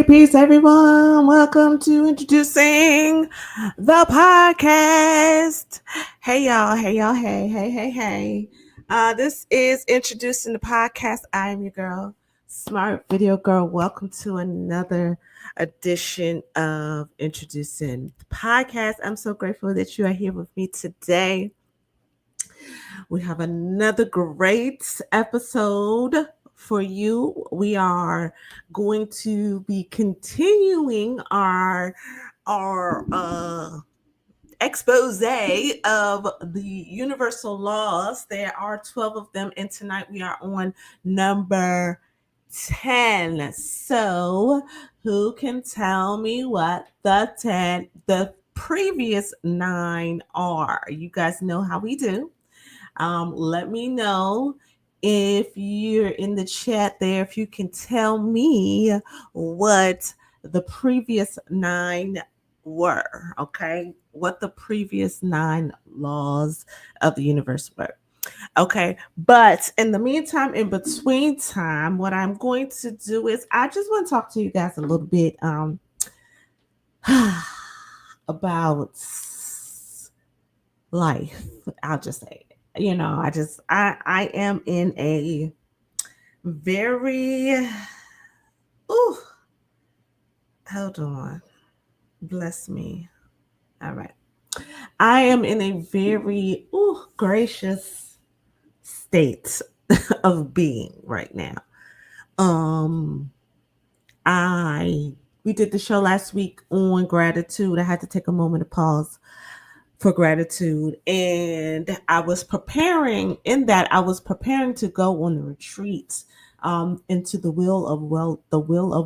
peace, everyone. Welcome to introducing the podcast. Hey, y'all. Hey, y'all. Hey. This is introducing the podcast. I am your girl, Smart Video Girl. Welcome to another edition of introducing the podcast. I'm so grateful that you are here with me today. We have another great episode for you. We are going to be continuing our expose of the universal laws. There are 12 of them, and tonight we are on number 10. So, who can tell me what the previous 9 are? You guys know how we do. Let me know if you're in the chat there, if you can tell me what the previous 9 were, okay? What the previous 9 laws of the universe were. Okay, but in the meantime, in between time, what I'm going to do is I just want to talk to you guys a little bit about life. I'll just say it. I am in a very ooh, hold on. Bless me. All right. I am in a very gracious state of being right now. Um I we did the show last week on gratitude. I had to take a moment to pause for gratitude, and I was preparing to go on the retreat, into the will of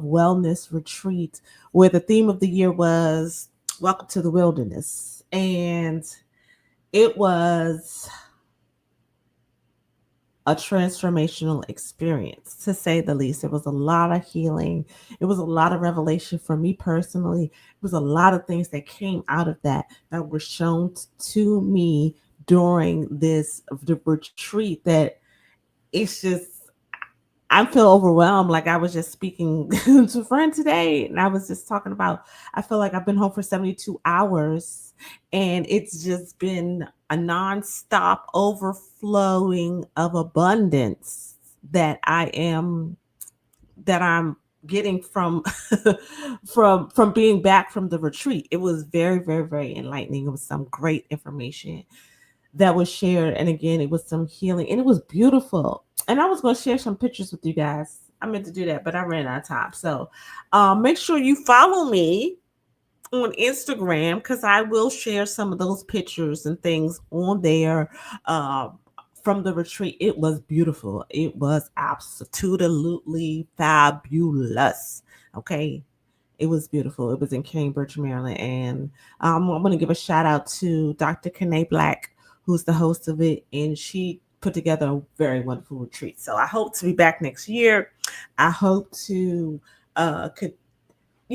wellness retreat, where the theme of the year was welcome to the wilderness. And it was a transformational experience, to say the least. It was a lot of healing. It was a lot of revelation for me personally. It was a lot of things that came out of that were shown to me during the retreat, that it's just, I feel overwhelmed. Like, I was just speaking to a friend today, and I was just talking about, I feel like I've been home for 72 hours, and it's just been a nonstop overflowing of abundance that I'm getting from from being back from the retreat. It was very, very, very enlightening. It was some great information that was shared, and again, it was some healing, and it was beautiful. And I was going to share some pictures with you guys. I meant to do that, but I ran out of time. So make sure you follow me on Instagram, because I will share some of those pictures and things on there from the retreat. It was beautiful. It was absolutely fabulous. Okay. It was beautiful. It was in Cambridge, Maryland. And I'm going to give a shout out to Dr. Kanae Black, who's the host of it. And she put together a very wonderful retreat. So I hope to be back next year. I hope to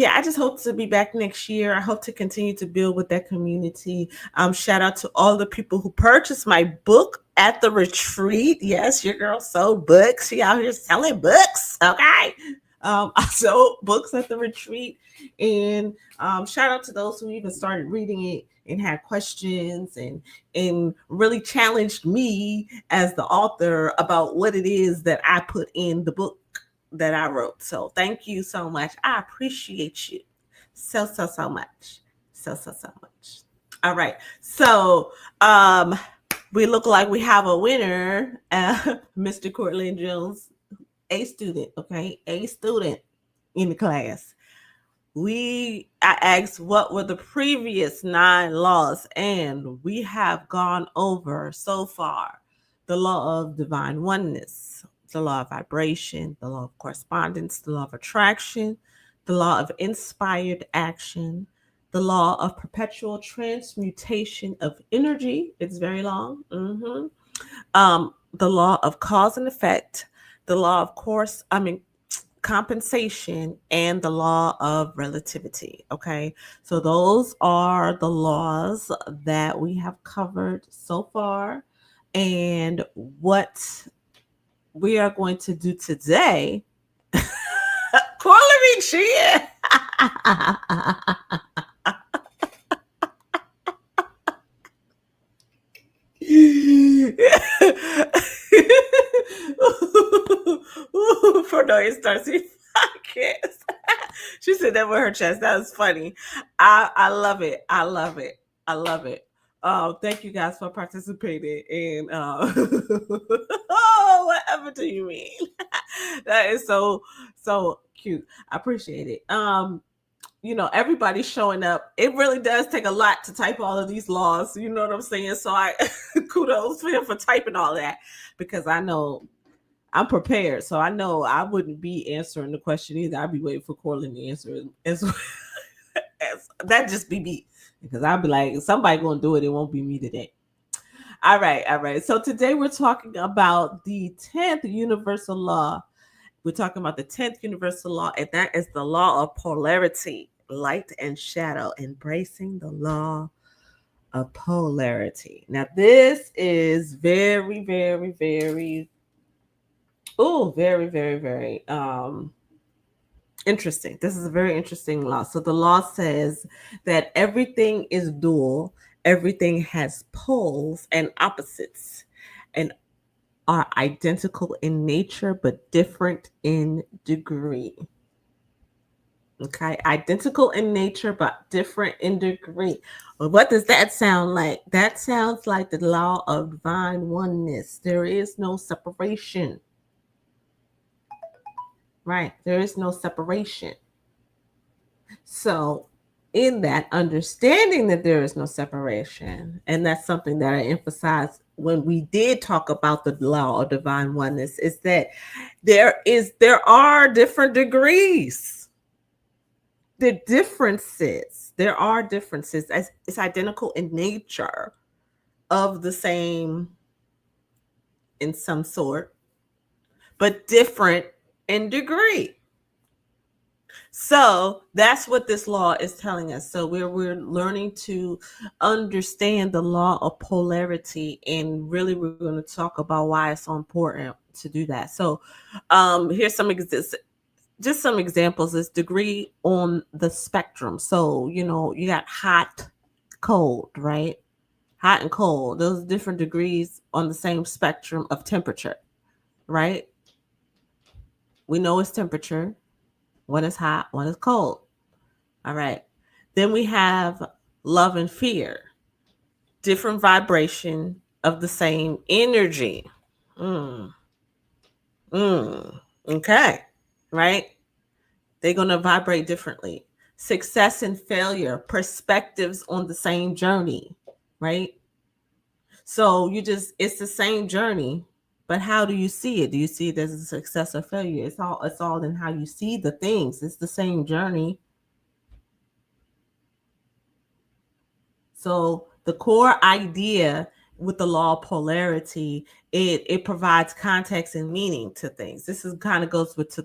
I just hope to be back next year. I hope to continue to build with that community. Shout out to all the people who purchased my book at the retreat. Yes, your girl sold books. She out here selling books. Okay. I sold books at the retreat. And shout out to those who even started reading it and had questions, and really challenged me as the author about what it is that I put in the book that I wrote. So thank you so much. I appreciate you so much. So much. All right. So we look like we have a winner, Mr. Cortland Jones, a student, okay? A student in the class. I asked what were the previous 9 laws, and we have gone over so far the law of divine oneness, the law of vibration, the law of correspondence, the law of attraction, the law of inspired action, the law of perpetual transmutation of energy. It's very long. The law of cause and effect, the law of compensation, and the law of relativity. Okay, so those are the laws that we have covered so far, and what we are going to do today. Corlery Chia. For no Darcy podcast. She said that with her chest. That was funny. I love it. I love it. I love it. Thank you guys for participating. And oh, whatever do you mean? That is so cute. I appreciate it. Everybody's showing up. It really does take a lot to type all of these laws. You know what I'm saying? So I kudos for him for typing all that, because I know I'm prepared. So I know I wouldn't be answering the question either. I'd be waiting for Corlin to answer as that just be me, because I'd be like, somebody gonna do it. It won't be me today. All right. So today we're talking about the 10th universal law. We're talking about the 10th universal law, and that is the law of polarity, light and shadow, embracing the law of polarity. Now, this is very, very, very, very interesting. This is a very interesting law. So the law says that everything is dual, everything has poles and opposites, and are identical in nature but different in degree. Okay, identical in nature but different in degree. Well, what does that sound like? That sounds like the law of divine oneness. There is no separation. Right? There is no separation. So, in that understanding that there is no separation, and that's something that I emphasized when we did talk about the law of divine oneness, is that there are different degrees. The differences, there are differences. It's identical in nature, of the same in some sort, but different in degree. So that's what this law is telling us. So we're learning to understand the law of polarity, and really we're going to talk about why it's so important to do that. So here's just some examples. Is degree on the spectrum. So you got hot, cold, right? Hot and cold. Those different degrees on the same spectrum of temperature, right? We know it's temperature. One is hot, one is cold. All right. Then we have love and fear, different vibration of the same energy. Okay. Right? They're going to vibrate differently. Success and failure, perspectives on the same journey. Right? So it's the same journey, but how do you see it? Do you see it as a success or failure? It's all in how you see the things. It's the same journey. So the core idea with the law of polarity, it provides context and meaning to things. This is kind of goes with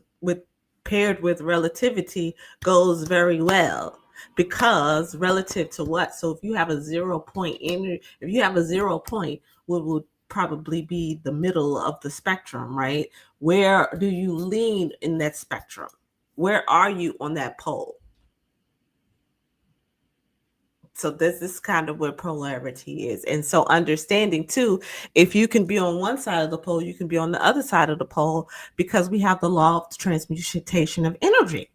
paired with relativity, goes very well, because relative to what? So if you have a 0 point if you have a 0 point, what would probably be the middle of the spectrum, right? Where do you lean in that spectrum? Where are you on that pole? So this is kind of where polarity is. And so understanding too, if you can be on one side of the pole, you can be on the other side of the pole, because we have the law of transmutation of energy.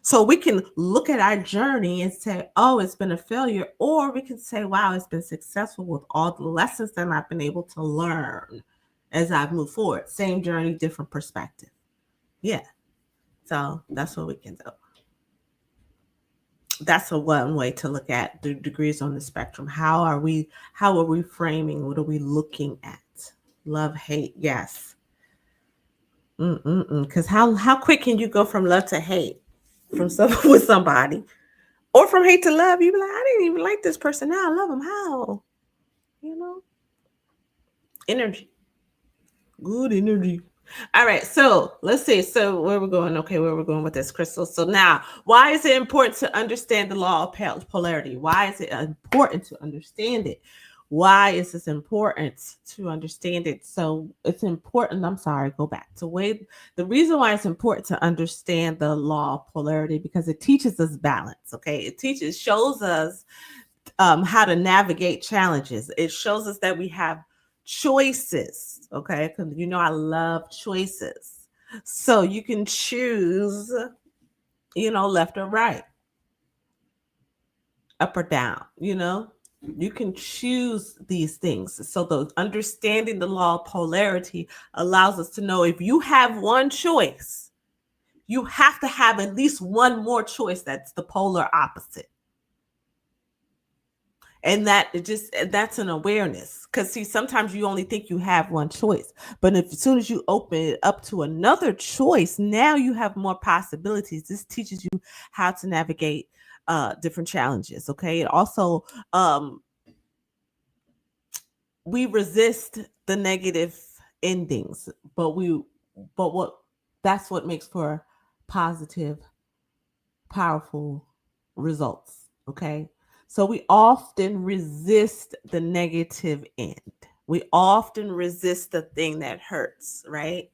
So we can look at our journey and say, oh, it's been a failure. Or we can say, wow, it's been successful with all the lessons that I've been able to learn as I've moved forward. Same journey, different perspective. Yeah. So that's what we can do. That's a one way to look at the degrees on the spectrum. How are we framing? What are we looking at? Love, hate, yes. Because how quick can you go from love to hate with somebody, or from hate to love? You be like, I didn't even like this person. Now I love them. How? Energy, good energy. All right, so let's see. So where we're going? Okay, where we're going with this, Crystal. So now, why is it important to understand the law of polarity? Why is it important to understand it? Why is this important to understand it? So it's important. I'm sorry, go back to wait. The reason why it's important to understand the law of polarity because it teaches us balance. Okay, it shows us how to navigate challenges. It shows us that we have choices. Okay, because I love choices. So you can choose, left or right, up or down. You can choose these things. So the understanding the law of polarity allows us to know if you have one choice, you have to have at least one more choice that's the polar opposite. And that's an awareness, because see, sometimes you only think you have one choice, but as soon as you open it up to another choice, now you have more possibilities. This teaches you how to navigate different challenges. Okay, it also we resist the negative endings, but what that's what makes for positive, powerful results. Okay. So we often resist the negative end. We often resist the thing that hurts, right?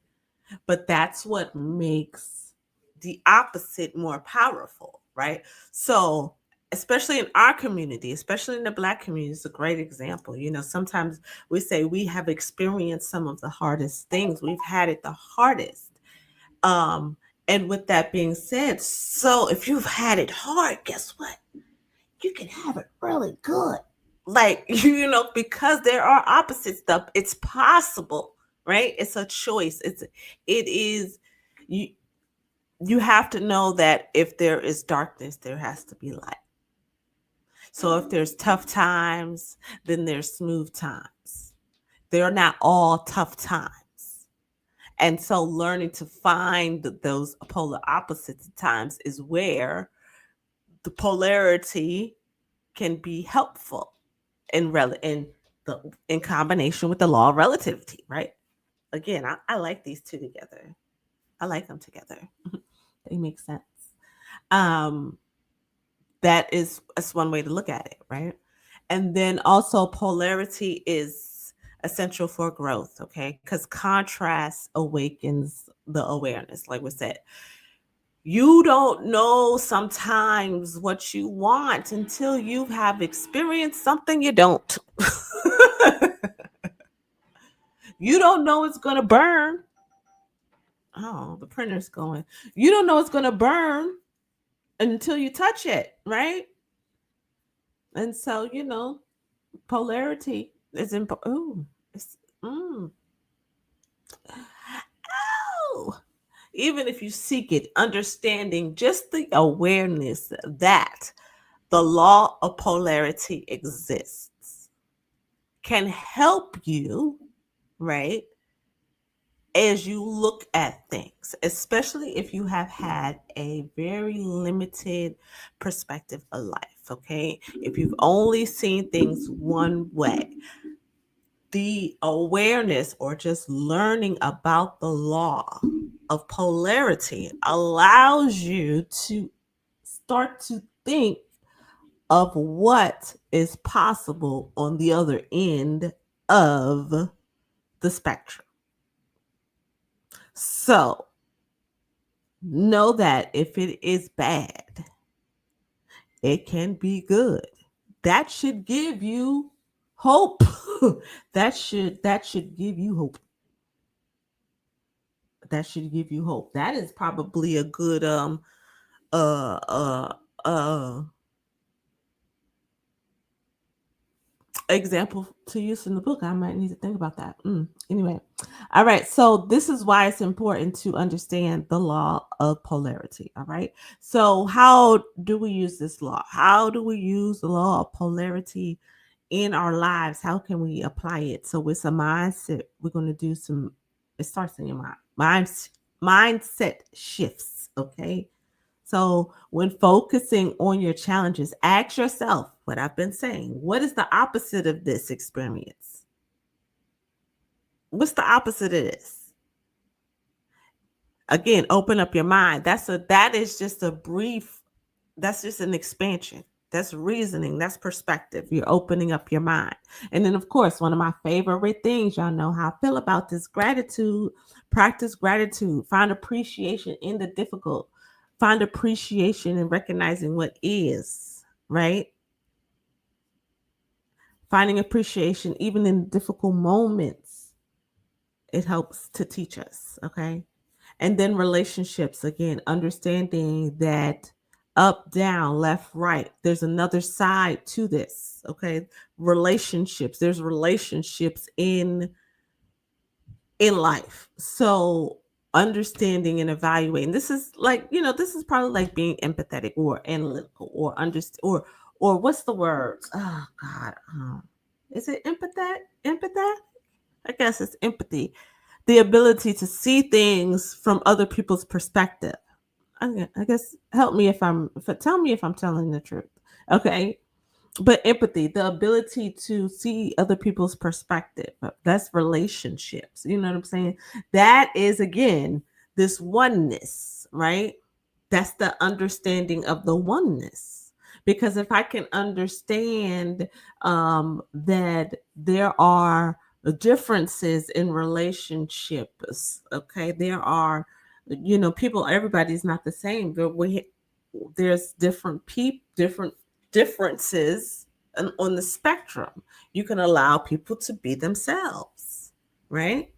But that's what makes the opposite more powerful, right? So, especially in our community, especially in the Black community, it's a great example. Sometimes we say we have experienced some of the hardest things, we've had it the hardest. Um, and with that being said, so if you've had it hard, guess what? You can have it really good. Like, because there are opposite stuff, it's possible, right? It's a choice. It is you you have to know that if there is darkness, there has to be light. So if there's tough times, then there's smooth times. They're not all tough times. And so learning to find those polar opposites at times is where the polarity can be helpful in combination with the law of relativity, right? Again, I like these two together. I like them together. They make sense. Um, that's one way to look at it, right? And then also polarity is essential for growth, okay? Because contrast awakens the awareness, like we said. You don't know sometimes what you want until you have experienced something you don't. You don't know it's going to burn. Oh, the printer's going. You don't know it's going to burn until you touch it, right? And so, polarity is important. Ooh, it's, mm. Ow! Even if you seek it, understanding just the awareness that the law of polarity exists can help you, right? As you look at things, especially if you have had a very limited perspective of life, okay? If you've only seen things one way, the awareness or just learning about the law of polarity allows you to start to think of what is possible on the other end of the spectrum. So, know that if it is bad, it can be good. That should give you hope. that should give you hope. That should give you hope. That is probably a good uh uh uh example to use in the book. I might need to think about that. Anyway, all right. So this is why it's important to understand the law of polarity. All right. So how do we use this law? How do we use the law of polarity in our lives? How can we apply it? So it's a mindset. We're going to do some. It starts in your mindset shifts. Okay. So, when focusing on your challenges, ask yourself what I've been saying. What is the opposite of this experience? What's the opposite of this? Again, open up your mind. That is just a brief, that's just an expansion. That's reasoning. That's perspective. You're opening up your mind. And then, of course, one of my favorite things, y'all know how I feel about this, gratitude. Practice gratitude. Find appreciation in the difficult. Find appreciation in recognizing what is, right? Finding appreciation even in difficult moments. It helps to teach us, okay? And then relationships, again, understanding that up, down, left, right, there's another side to this, okay? Relationships, there's relationships in life. So understanding and evaluating, this is like, this is probably like being empathetic or analytical or understand or what's the word? Oh God. Is it empathetic? I guess it's empathy, the ability to see things from other people's perspective. I guess help me tell me if I'm telling the truth. Okay. But empathy, the ability to see other people's perspective, that's relationships. You know what I'm saying? That is, again, this oneness, right? That's the understanding of the oneness. Because if I can understand that there are differences in relationships, okay, there are, people, everybody's not the same, but there's different differences on the spectrum. You can allow people to be themselves, right?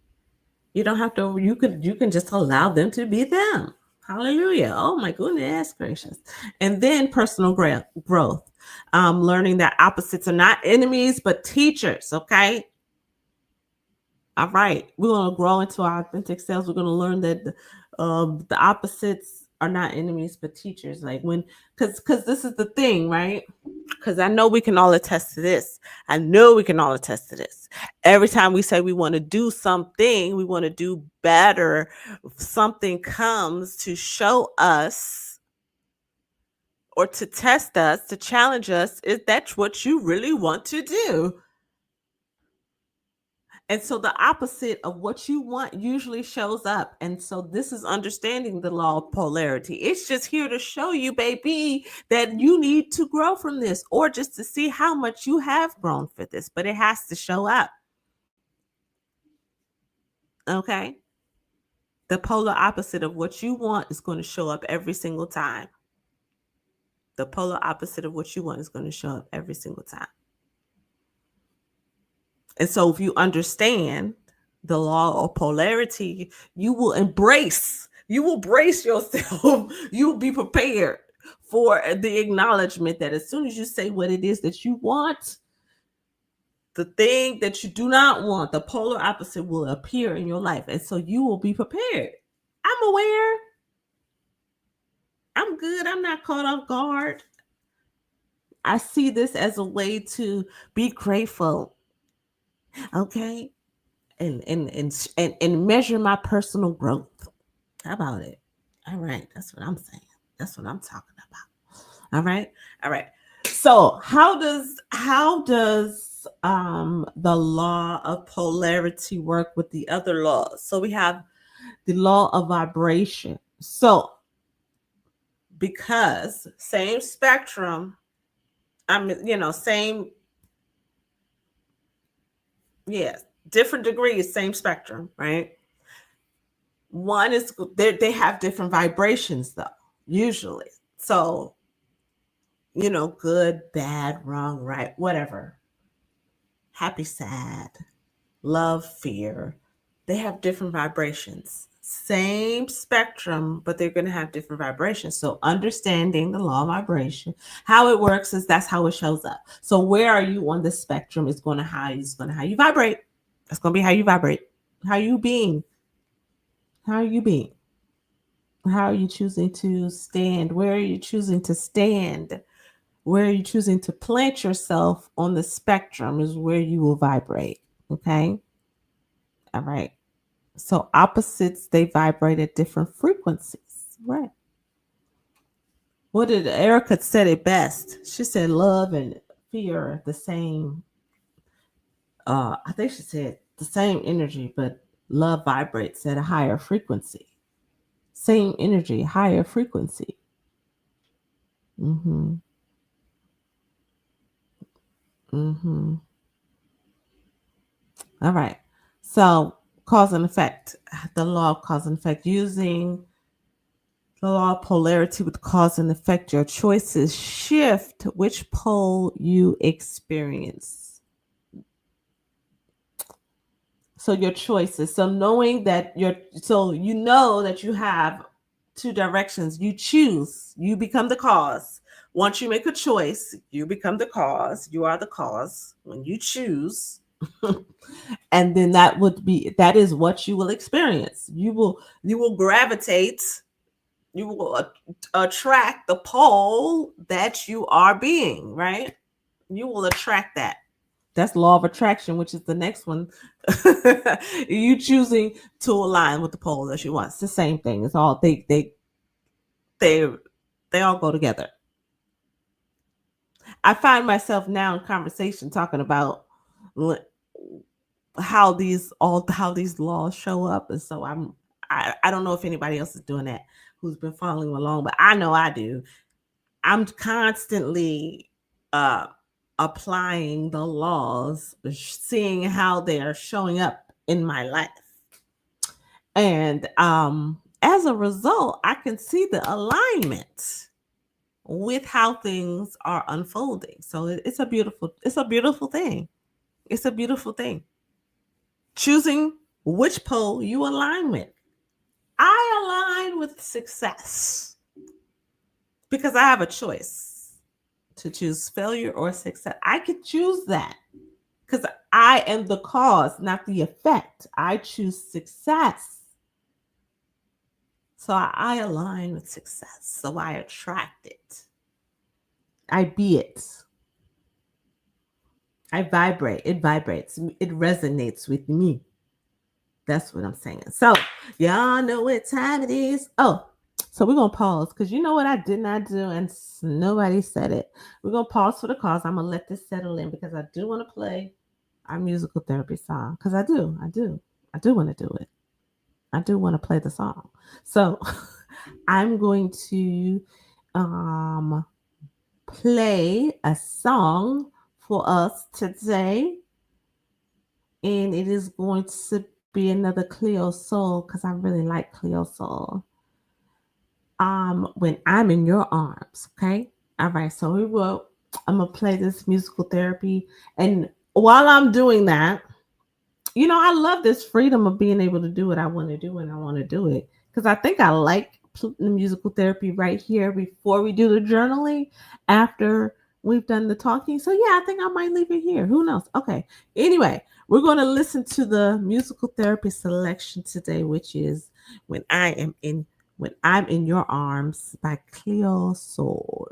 You don't have to. You can just allow them to be them. Hallelujah. Oh my goodness gracious. And then personal growth. Learning that opposites are not enemies but teachers. Okay. All right. We're gonna grow into our authentic selves. We're gonna learn that the opposites are not enemies but teachers. Like because this is the thing, right? Because I know we can all attest to this. I know we can all attest to this. Every time we say we want to do something, we want to do better, something comes to show us or to test us, to challenge us, is that what you really want to do? And so the opposite of what you want usually shows up. And so this is understanding the law of polarity. It's just here to show you, baby, that you need to grow from this or just to see how much you have grown for this, but it has to show up. Okay. The polar opposite of what you want is going to show up every single time. The polar opposite of what you want is going to show up every single time. And so if you understand the law of polarity, you will brace yourself. You will be prepared for the acknowledgement that as soon as you say what it is that you want, the thing that you do not want, the polar opposite will appear in your life. And so you will be prepared. I'm aware. I'm good. I'm not caught off guard. I see this as a way to be grateful. Okay. And measure my personal growth. How about it? All right, that's what I'm saying. That's what I'm talking about. All right, all right. So how does the law of polarity work with the other laws? So we have the law of vibration. So because same spectrum, same, yeah, different degrees, same spectrum, right? One is they have different vibrations though, usually. So, good, bad, wrong, right, whatever. Happy, sad, love, fear. They have different vibrations. Same spectrum, but they're going to have different vibrations. So, understanding the law of vibration, how it works is that's how it shows up. So, where are you on the spectrum is going to how you vibrate. That's going to be how you vibrate. How you being? How are you being? How are you choosing to stand? Where are you choosing to stand? Where are you choosing to plant yourself on the spectrum is where you will vibrate. Okay. All right. So opposites, they vibrate at different frequencies. Right. What did Erica said it best? She said love and fear are the same. I think she said the same energy, but love vibrates at a higher frequency. Same energy, higher frequency. Mm-hmm. Mm-hmm. All right. So, cause and effect. The law of cause and effect. Using the law of polarity with cause and effect, your choices shift which pole you experience. So your choices. So knowing that you know that you have two directions. You choose. You become the cause. Once you make a choice, you become the cause. You are the cause when you choose. And then that is what you will experience. You will gravitate, you will attract the pole that you are being, right? You will attract that. That's law of attraction, which is the next one. You choosing to align with the pole that you want. It's the same thing. It's all they they all go together. I find myself now in conversation talking about how these laws show up, and so I don't know if anybody else is doing that who's been following along, but I know I do. I'm constantly uh applying the laws, seeing how they are showing up in my life. And as a result, I can see the alignment with how things are unfolding. So it's a beautiful thing. It's a beautiful thing. Choosing which pole you align with. I align with success because I have a choice to choose failure or success. I could choose that because I am the cause, not the effect. I choose success. So I align with success. So I attract it. I be it. I vibrate. It vibrates. It resonates with me. That's what I'm saying. So y'all know what time it is. Oh, so we're gonna pause because you know what I did not do, and nobody said it. We're gonna pause for the cause. I'm gonna let this settle in because I do want to play our musical therapy song. Because I do want to do it. I do want to play the song. So I'm going to play a song for us today. And it is going to be another Cleo Soul because I really like Cleo Soul. When I'm in your arms, okay? All right, so I'm gonna play this musical therapy. And while I'm doing that, I love this freedom of being able to do what I want to do when I want to do it. Because I think I like the musical therapy right here before we do the journaling, after we've done the talking. So yeah, I think I might leave it here. Who knows? Okay. Anyway, we're going to listen to the musical therapy selection today, which is When I'm in Your Arms by Cleo Soul.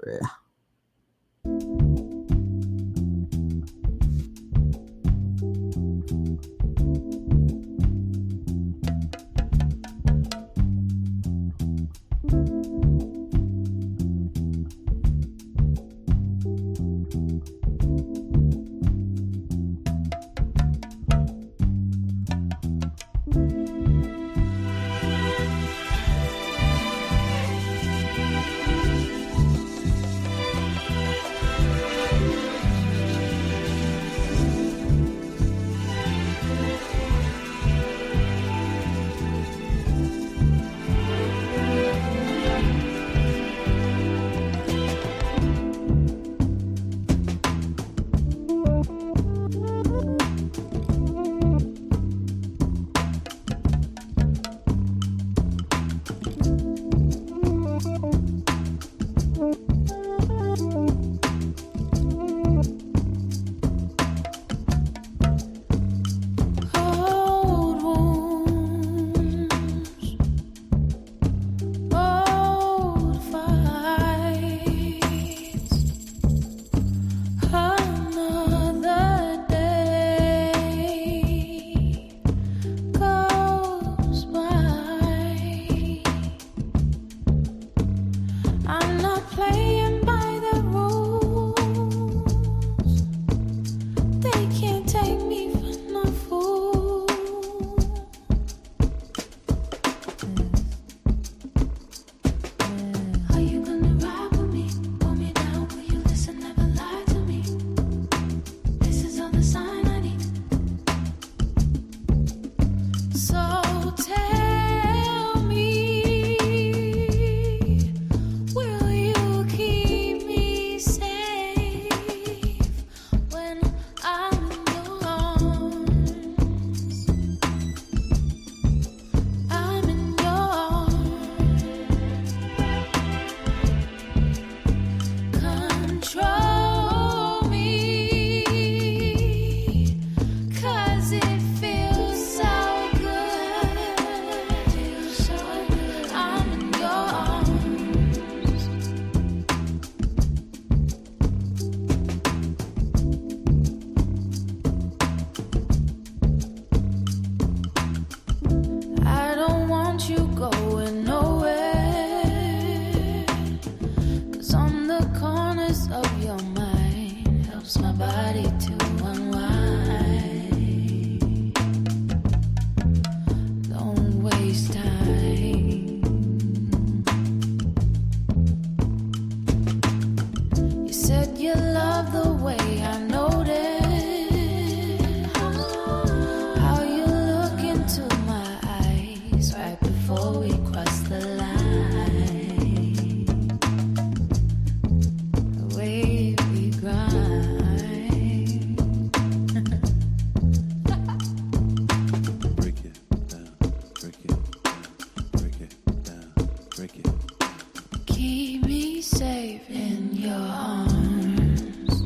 Keep me safe in your arms.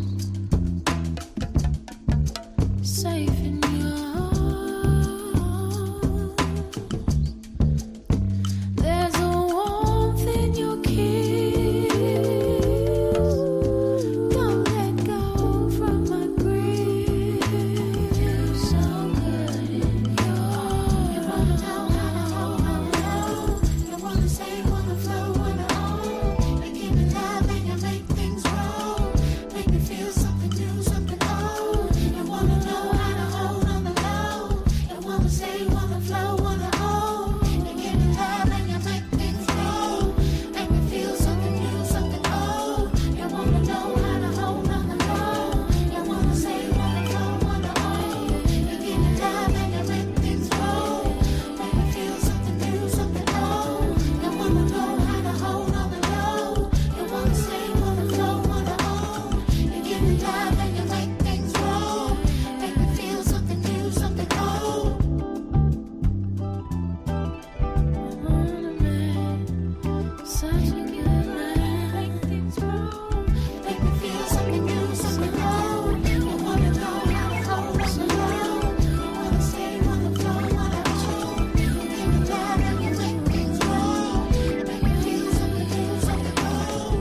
Safe in your arms. There's a warmth in your kiss. Don't let go from my grip. Feel so good in your arms. You wanna know how to hold on low. You wanna stay, wanna flow, wanna own. You give me love and you make things roll. Make me feel something new, something old. You wanna know how to hold on the low. You wanna stay, wanna flow, wanna own. You give me love and you make things roll. Make me feel something new, something old. You wanna know how to hold on the low. You wanna stay, wanna flow, wanna own. You give me love and you make things roll. Make me feel something new, something old. You wanna know how to hold on the low. You wanna stay, wanna flow, wanna own. You give me love and you make things roll. Make me feel something new, something old. Such a good man. Make things roll. Make me feel something new, something old. You wanna know how to hold on the low. You wanna stay, wanna flow, wanna own. You give me love and you make things roll. Make me feel something new, something old.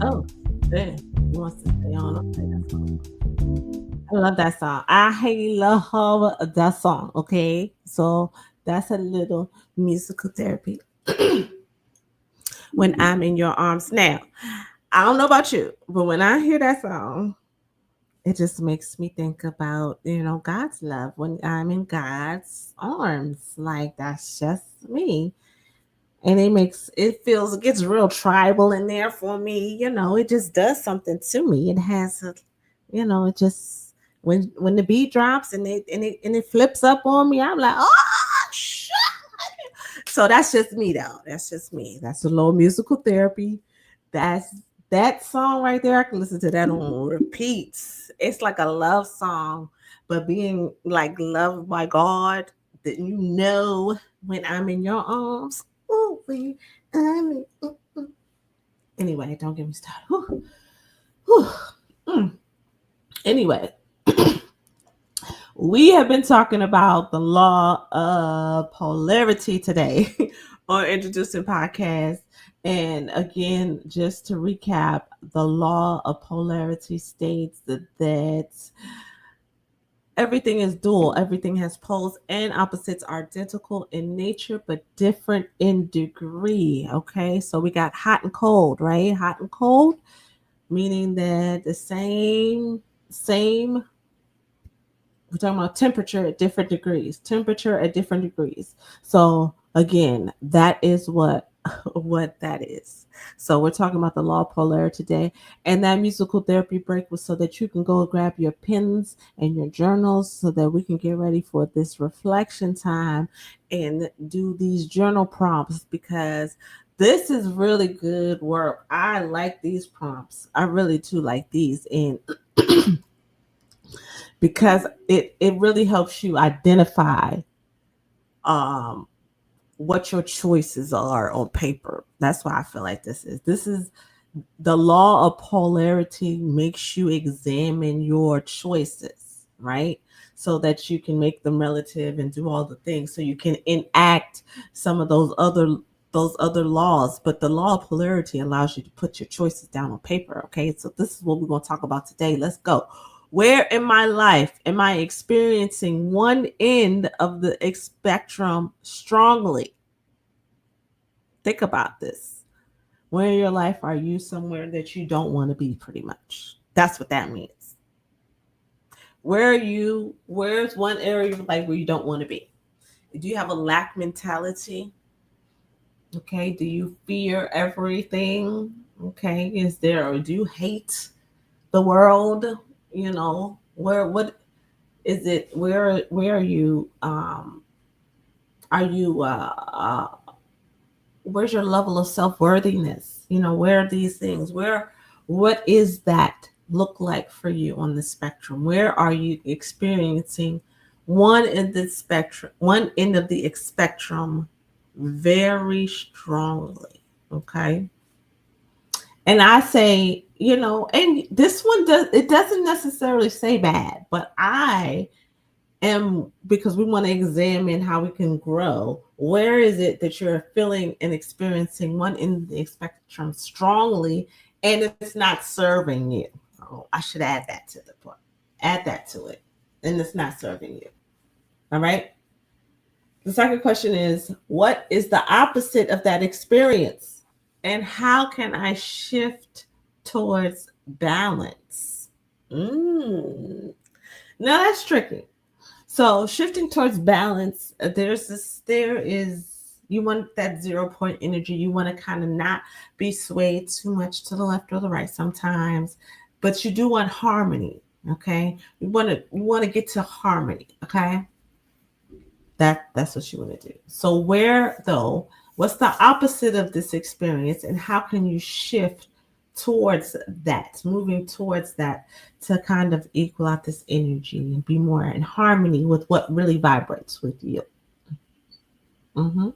Oh, yeah. He wants to stay on. Okay, that's cool. I love that song. I love that song. Okay, so that's a little musical therapy when I'm in your arms. Now, I don't know about you, but when I hear that song, it just makes me think about, God's love when I'm in God's arms. Like, that's just me. And it gets real tribal in there for me. It just does something to me. It has a, it just, when the beat drops and it flips up on me, I'm like, oh shit. So that's just me though. That's just me. That's a little musical therapy. That's that song right there. I can listen to that on repeats. It's like a love song, but being like loved by God, that when I'm in your arms. Ooh, when I'm in, anyway, don't get me started. Whew, whew. Mm. Anyway, we have been talking about the law of polarity today on Introducing Podcast. And again, just to recap, the law of polarity states that everything is dual, everything has poles and opposites, are identical in nature but different in degree. Okay, so we got hot and cold, right? Hot and cold, meaning that the same we're talking about temperature at different degrees. Temperature at different degrees. So again, that is what what that is. So we're talking about the law of polarity today. And that musical therapy break was so that you can go grab your pens and your journals so that we can get ready for this reflection time and do these journal prompts, because this is really good work. I like these prompts. I really do like these. And because it really helps you identify um what your choices are on paper. That's why I feel like this is the law of polarity makes you examine your choices, right? So that you can make them relative and do all the things, so you can enact some of those other laws. But the law of polarity allows you to put your choices down on paper. Okay, so this is what we're going to talk about today. Let's go. Where in my life am I experiencing one end of the spectrum strongly? Think about this. Where in your life are you somewhere that you don't want to be, pretty much? That's what that means. Where are you? Where's one area of life where you don't want to be? Do you have a lack mentality? Okay. Do you fear everything? Okay. Is there, or do you hate the world? You know, what is it? Where are you, where's your level of self-worthiness? You know, where are these things? What is that look like for you on the spectrum? Where are you experiencing one end of the spectrum very strongly? Okay. And I say, you know, and this one doesn't necessarily say bad, but I am, because we want to examine how we can grow. Where is it that you're feeling and experiencing one in the spectrum strongly, and it's not serving you? Oh, I should add that to the point. Add that to it, and it's not serving you. All right. The second question is, what is the opposite of that experience, and how can I shift towards balance? Mm. Now that's tricky. So shifting towards balance, there is, you want that 0 point energy. You want to kind of not be swayed too much to the left or the right sometimes, but you do want harmony. Okay. You want to get to harmony. Okay. That's what you want to do. So where though, what's the opposite of this experience, and how can you shift towards that, moving towards that, to kind of equal out this energy and be more in harmony with what really vibrates with you? Hmm.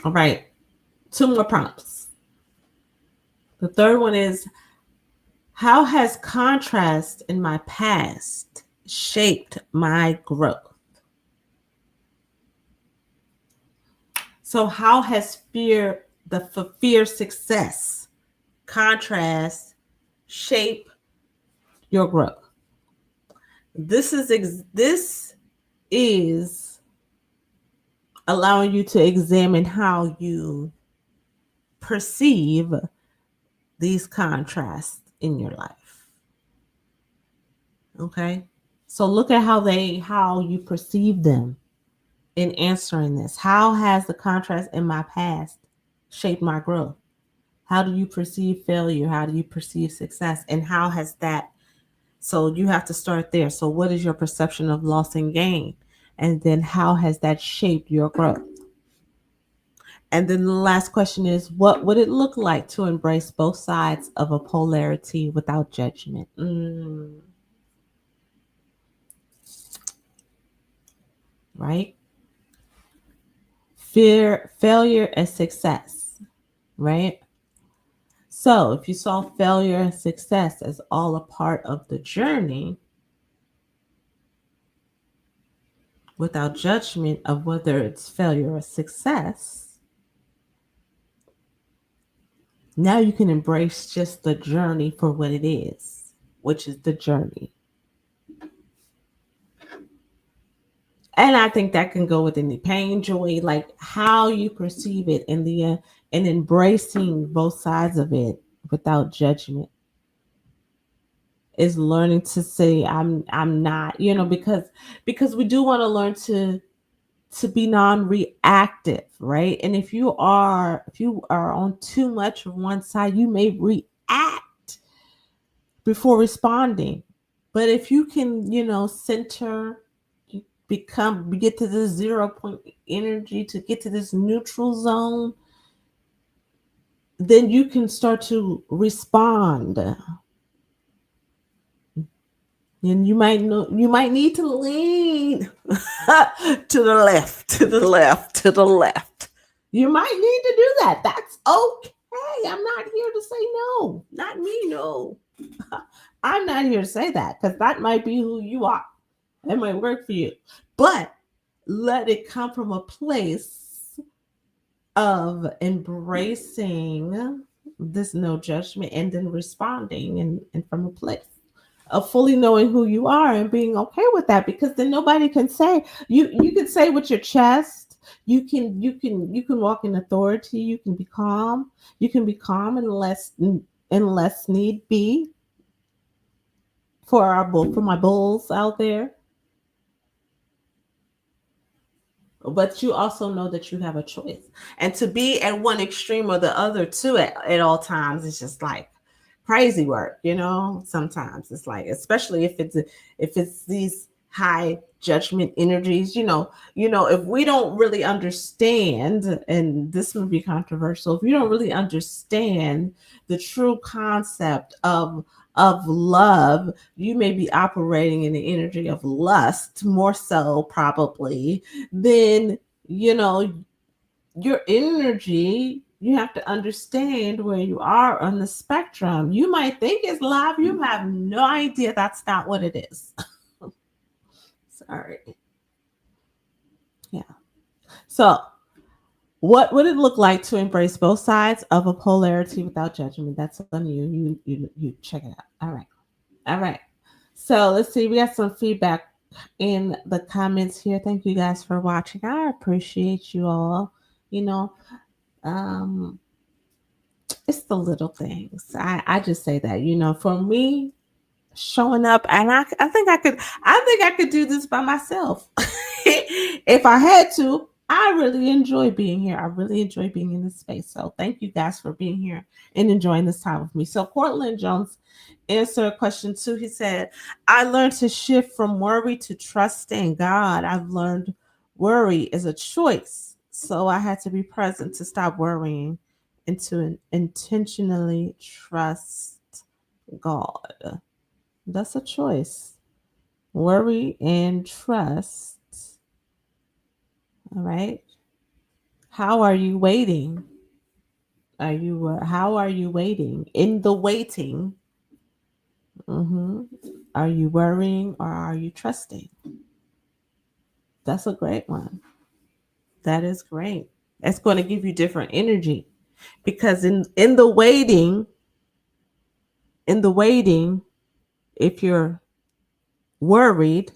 All right. Two more prompts. The third one is, how has contrast in my past shaped my growth? So how has fear success, contrast, shape your growth? This is allowing you to examine how you perceive these contrasts in your life. Okay? So look at how you perceive them in answering this. How has the contrast in my past shaped my growth? How do you perceive failure? How do you perceive success? And how has that, so you have to start there. So what is your perception of loss and gain? And then how has that shaped your growth? And then the last question is, what would it look like to embrace both sides of a polarity without judgment? Right? Fear, failure, and success. Right? So if you saw failure and success as all a part of the journey without judgment of whether it's failure or success, now you can embrace just the journey for what it is, which is the journey. And I think that can go with any pain, joy, like how you perceive it in the end, and embracing both sides of it without judgment is learning to say I'm not, because we do want to learn to be non-reactive, right? And if you are on too much of one side, you may react before responding. But if you can, center, get to this 0 point energy, to get to this neutral zone, then you can start to respond. And you might need to lean to the left, to the left, to the left. You might need to do that. That's okay. I'm not here to say no. Not me, no. I'm not here to say that, because that might be who you are. It might work for you. But let it come from a place of embracing this no judgment, and then responding, and from a place of fully knowing who you are and being okay with that, because then nobody can say, you can say with your chest, you can walk in authority, you can be calm unless need be. for my bulls out there. But you also know that you have a choice. And to be at one extreme or the other too at all times is just like crazy work, you know? Sometimes it's like, especially if it's these high judgment energies, if we don't really understand, and this would be controversial, if you don't really understand the true concept of love, you may be operating in the energy of lust more so probably, then you know your energy, you have to understand where you are on the spectrum. You might think it's love, you have no idea that's not what it is. Sorry. Yeah. So what would it look like to embrace both sides of a polarity without judgment? That's on you. You check it out. All right. All right. So let's see. We got some feedback in the comments here. Thank you guys for watching. I appreciate you all. You know, um, it's the little things. I just say that. For me, showing up, and I think I could do this by myself if I had to. I really enjoy being here. I really enjoy being in this space. So thank you guys for being here and enjoying this time with me. So Cortland Jones answered question 2. He said, I learned to shift from worry to trusting God. I've learned worry is a choice. So I had to be present to stop worrying and to intentionally trust God. That's a choice. Worry and trust. All right. How are you waiting? How are you waiting? In the waiting, hmm are you worrying or are you trusting? That's a great one. That is great. That's going to give you different energy because in the waiting, if you're worried,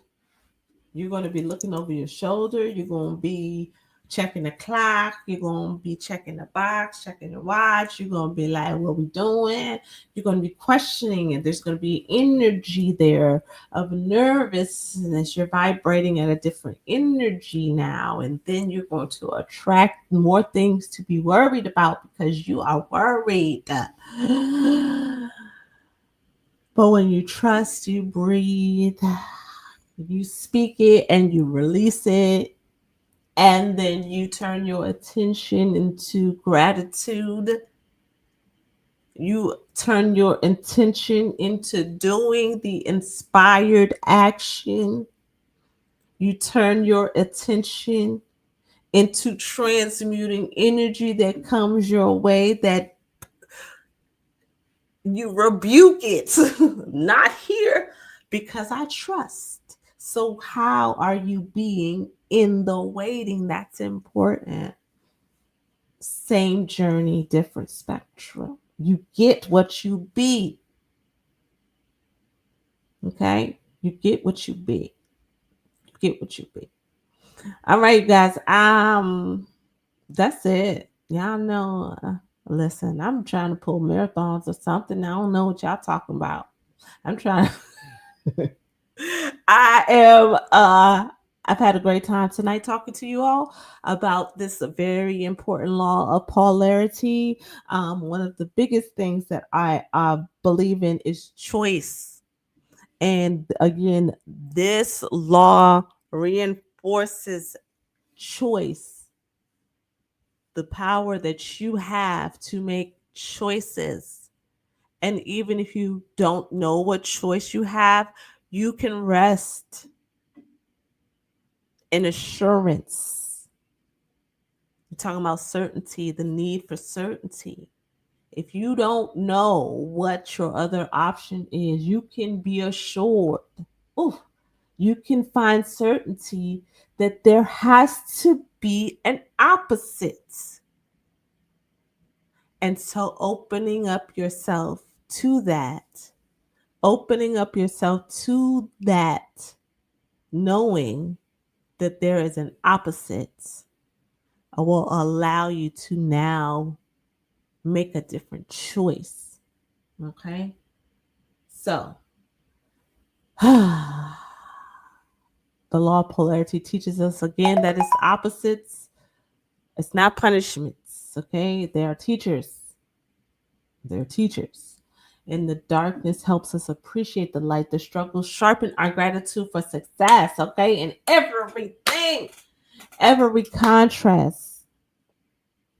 you're going to be looking over your shoulder. You're going to be checking the clock. You're going to be checking the box, checking the watch. You're going to be like, what we doing? You're going to be questioning, and there's going to be energy there of nervousness. You're vibrating at a different energy now. And then you're going to attract more things to be worried about because you are worried. But when you trust, you breathe, you speak it and you release it, and then you turn your attention into gratitude. You turn your intention into doing the inspired action. You turn your attention into transmuting energy that comes your way, that you rebuke it. Not here, because I trust. So how are you being in the waiting? That's important. Same journey, different spectrum. You get what you be. Okay? You get what you be. You get what you be. All right, guys. That's it. Y'all know. Listen, I'm trying to pull marathons or something. I don't know what y'all talking about. I'm trying. I am. I've had a great time tonight talking to you all about this very important law of polarity. One of the biggest things that I believe in is choice. And again, this law reinforces choice, the power that you have to make choices. And even if you don't know what choice you have, you can rest in assurance. We're talking about certainty, the need for certainty. If you don't know what your other option is, you can be assured. Ooh, you can find certainty that there has to be an opposite. And so opening up yourself to that, opening up yourself to that, knowing that there is an opposite will allow you to now make a different choice. Okay? So The law of polarity teaches us again that it's opposites, it's not punishments, okay? They are teachers. They're teachers. And the darkness helps us appreciate the light. The struggle sharpen our gratitude for success, okay? And everything, every contrast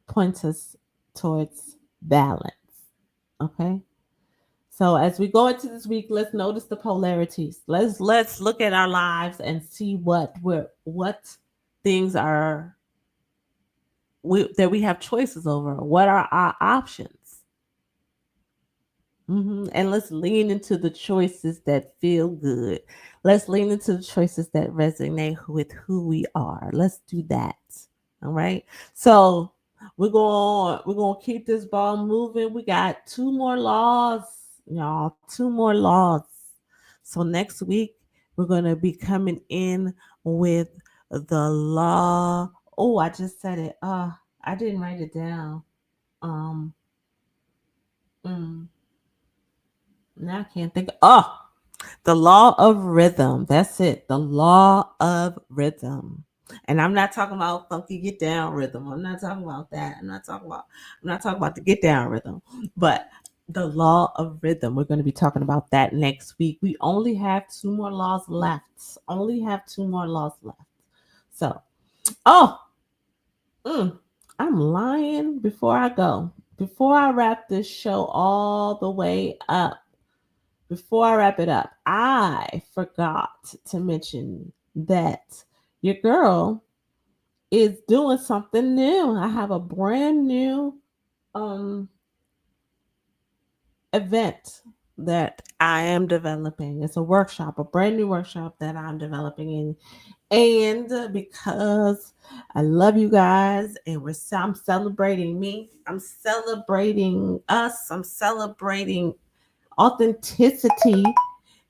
points us towards balance, okay? So as we go into this week, let's notice the polarities. Let's look at our lives and see what things are that we have choices over. What are our options? And let's lean into the choices that feel good. Let's lean into the choices that resonate with who we are. Let's do that. All right. So we're gonna keep this ball moving. We got two more laws, y'all. Two more laws. So next week we're gonna be coming in with the law. Oh, I just said it. I didn't write it down. Um. mm, Now I can't think. The law of rhythm. That's it. The law of rhythm. And I'm not talking about funky get down rhythm. I'm not talking about that. I'm not talking about the get down rhythm. But the law of rhythm. We're going to be talking about that next week. We only have two more laws left. Only have two more laws left. So, oh, mm, I'm lying before I go. Before I wrap this show all the way up, before I wrap it up, I forgot to mention that your girl is doing something new. I have a brand new um event that I am developing. It's a workshop, a brand new workshop that I'm developing and because I love you guys and I'm celebrating me. I'm celebrating us. I'm celebrating authenticity.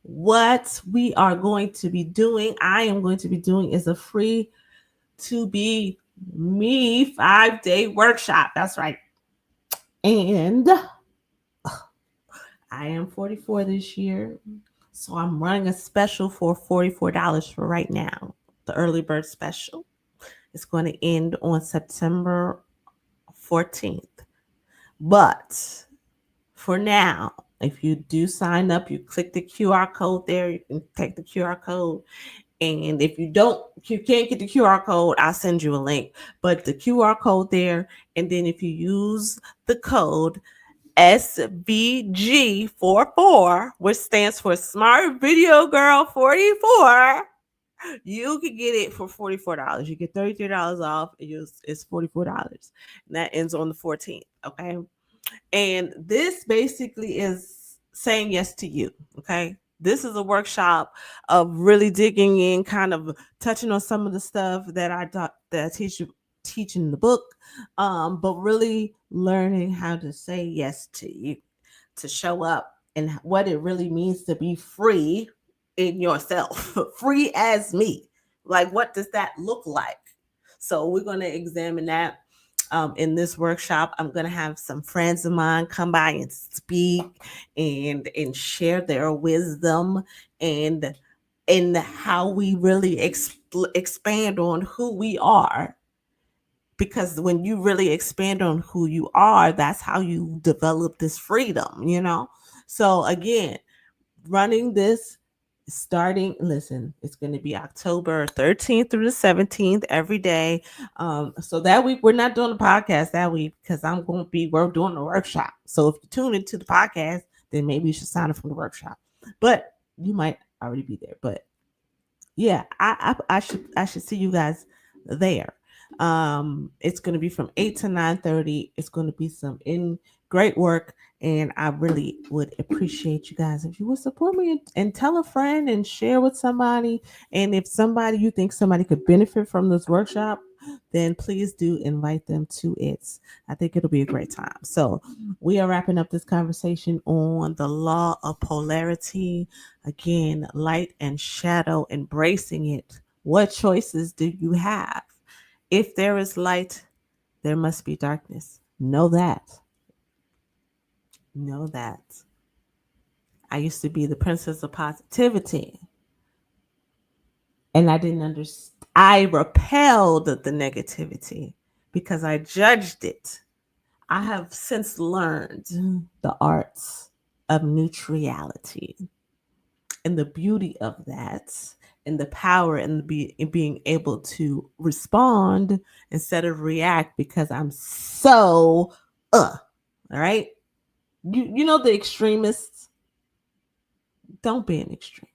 What we are going to be doing, I am going to be doing, is a free to be me 5-day workshop. That's right. And I am 44 this year. So I'm running a special for $44 for right now. The early bird special is going to end on September 14th. But for now, if you do sign up, you click the QR code there. You can take the QR code. And if you can't get the QR code, I'll send you a link. But the QR code there, and then if you use the code SVG44, which stands for Smart Video Girl 44, you can get it for $44. You get $33 off. It's $44. And that ends on the 14th. Okay. And this basically is saying yes to you. Okay. This is a workshop of really digging in, kind of touching on some of the stuff that I teach in the book, but really learning how to say yes to you, to show up, and what it really means to be free in yourself, free as me. Like, what does that look like? So we're going to examine that in this workshop. I'm going to have some friends of mine come by and speak and share their wisdom and how we really expand on who we are, because when you really expand on who you are, that's how you develop this freedom. So again, running this, starting, listen, it's going to be October 13th through the 17th every day. So that week we're not doing the podcast that week because we're doing the workshop. So if you tune into the podcast, then maybe you should sign up for the workshop, but you might already be there. But yeah, I should see you guys there. It's going to be from 8 to 9:30. It's going to be some in great work, and I really would appreciate you guys if you would support me and tell a friend and share with somebody. And if you think somebody could benefit from this workshop, then please do invite them to it. I think it'll be a great time. So we are wrapping up this conversation on the law of polarity. Again, light and shadow, embracing it. What choices do you have? If there is light, there must be darkness. Know that. Know that. I used to be the princess of positivity, and I didn't understand. I repelled the negativity because I judged it. I have since learned the arts of neutrality and the beauty of that, and the power in being able to respond instead of react, because I'm so all right. You know the extremists. Don't be an extremist.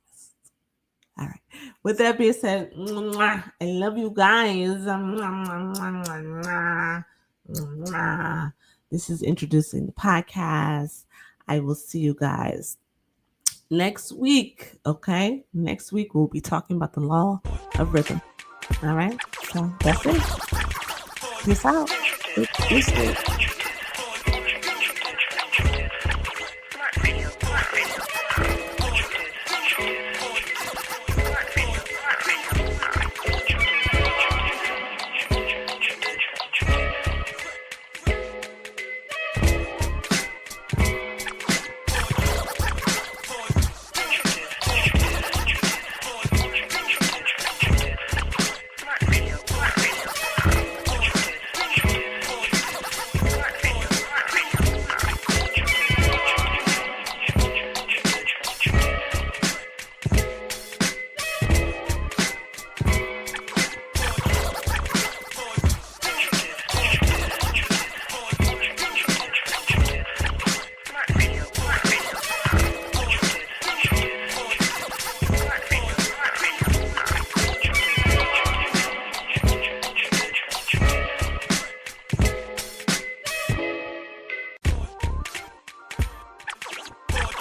All right. With that being said, I love you guys. This is introducing the podcast. I will see you guys next week. Okay. Next week, we'll be talking about the law of rhythm. All right. So that's it. Peace out. Peace out.